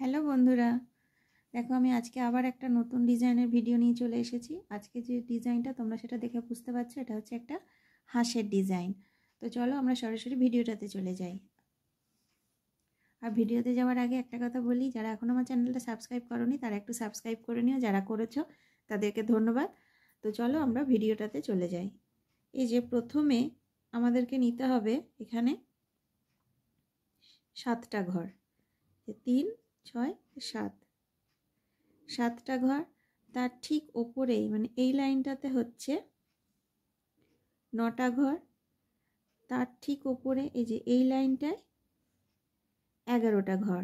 Hello বন্ধুরা, দেখো আমি আজকে আবার একটা নতুন ডিজাইনের ভিডিও নিয়ে চলে এসেছি। আজকে যে ডিজাইনটা তোমরা সেটা দেখে বুঝতে পারছো, এটা হচ্ছে একটা হাঁসের ডিজাইন। তো চলো আমরা সরাসরি ভিডিওটাতে চলে যাই। আর ভিডিওতে যাওয়ার আগে একটা কথা বলি, যারা এখন আমার চ্যানেলটা সাবস্ক্রাইব করোনি তারা একটু সাবস্ক্রাইব করে নিও, যারা করেছো তাদেরকে ধন্যবাদ। তো চলো আমরা ভিডিওটাতে চলে যাই। এই যে প্রথমে আমাদেরকে নিতে হবে এখানে 7টা ঘর, 3, 6, 7, 7টা ঘর। তার ঠিক ওপরেই মানে এই লাইনটাতে হচ্ছে 9টা ঘর। তার ঠিক ওপরে এই যে এই লাইনটায় 11টা ঘর।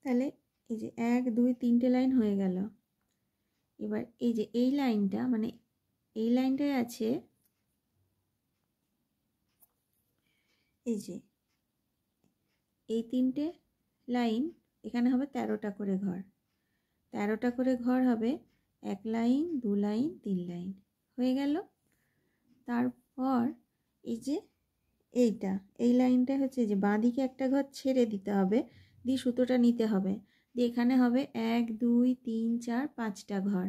তাহলে এই যে 1, 2, 3টে লাইন হয়ে গেল। এবার এই যে এই লাইনটা মানে এই লাইনটায় আছে এই যে এই 3টে লাইন, এখানে হবে 13টা করে ঘর। 13টা করে ঘর হবে 1 লাইন, 2 লাইন, 3 লাইন হয়ে গেল। তারপর এই যে এইটা এই লাইনটা হচ্ছে যে বাঁ দিকে একটা ঘর ছেড়ে দিতে হবে, দিয়ে সুতোটা নিতে হবে, দিয়ে এখানে হবে 1, 2, 3, 4, 5টা ঘর।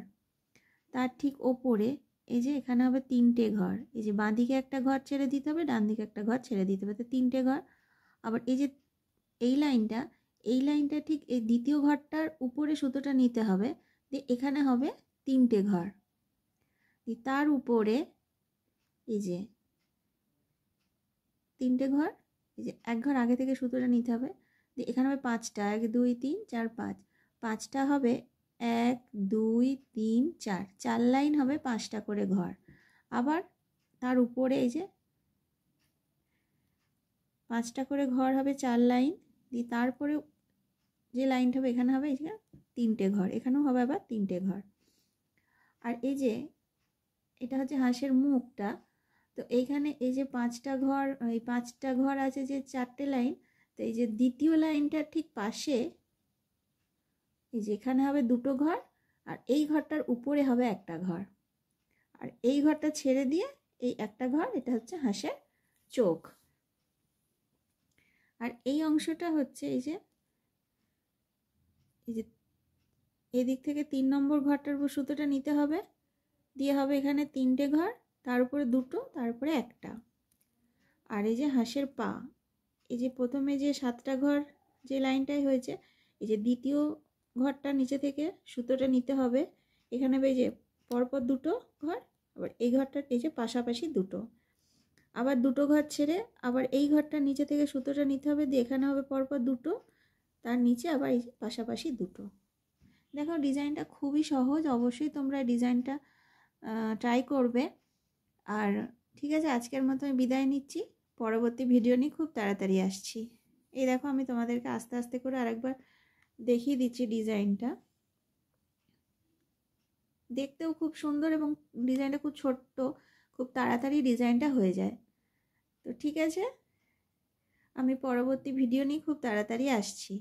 তার ঠিক ওপরে এই যে এখানে হবে 3টে ঘর। এই যে বাঁ দিকে একটা ঘর ছেড়ে দিতে হবে, ডান দিকে একটা ঘর ছেড়ে দিতে হবে, তো 3টে ঘর। আবার এই যে এই লাইনটা ঠিক এই দ্বিতীয় ঘরটার উপরে সুতোটা নিতে হবে, দিয়ে এখানে হবে 3টে ঘর। তার উপরে এই যে 3টে ঘর, এই যে এক ঘর আগে থেকে সুতোটা নিতে হবে, দিয়ে এখানে হবে 5টা, 1, 2, 3, 4, 5, 5টা হবে 1, 2, 3, 4, 4 লাইন হবে 5টা করে ঘর। আবার তার উপরে এই যে 5টা করে ঘর হবে 4 লাইন, দিয়ে তারপরে যে লাইনটা হবে এখানে হবে এই যে 3টে ঘর, এখানেও হবে আবার 3টে ঘর। আর এই যে এটা হচ্ছে হাঁসের মুখটা, তো এইখানে এই যে 5টা ঘর, এই 5টা ঘর আছে যে 4টে লাইন, তো এই যে দ্বিতীয় লাইনটার ঠিক পাশে এই যে এখানে হবে 2টো ঘর, আর এই ঘরটার উপরে হবে একটা ঘর, আর এই ঘরটা ছেড়ে দিয়ে এই একটা ঘর, এটা হচ্ছে হাঁসের চোখ। আর এই অংশটা হচ্ছে এই যে এদিক থেকে 3 নম্বর ঘরটার উপর সুতোটা নিতে হবে, দিয়ে হবে এখানে 3টে ঘর, তার উপরে 2টো, তারপরে একটা। আর এই যে হাঁসের পা, এই যে প্রথমে যে 7টা ঘর যে লাইনটাই হয়েছে, এই যে দ্বিতীয় ঘরটা নিচে থেকে সুতোটা নিতে হবে, এখানে এই যে পরপর 2টো ঘর, আবার এই ঘরটার এই যে পাশাপাশি 2টো, আবার 2টো ঘর ছেড়ে আবার এই ঘরটার নিচে থেকে সুতোটা নিতে হবে, দিয়ে এখানে হবে পরপর 2টো, তার নিচে আবার এই যে পাশাপাশি 2টো। দেখো ডিজাইনটা খুবই সহজ, অবশ্যই তোমরা ডিজাইনটা ট্রাই করবে। আর ঠিক আছে, আজকের মতো আমি বিদায় নিচ্ছি, পরবর্তী ভিডিও নিয়ে খুব তাড়াতাড়ি আসছি। এই দেখো আমি তোমাদেরকে আস্তে আস্তে করে আরেকবার দেখিয়ে দিচ্ছি ডিজাইনটা। দেখতেও খুব সুন্দর এবং ডিজাইনটা খুব ছোট্ট, খুব তাড়াতাড়ি ডিজাইনটা হয়ে যায়। তো ঠিক আছে, আমি পরবর্তী ভিডিও নিয়ে খুব তাড়াতাড়ি আসছি।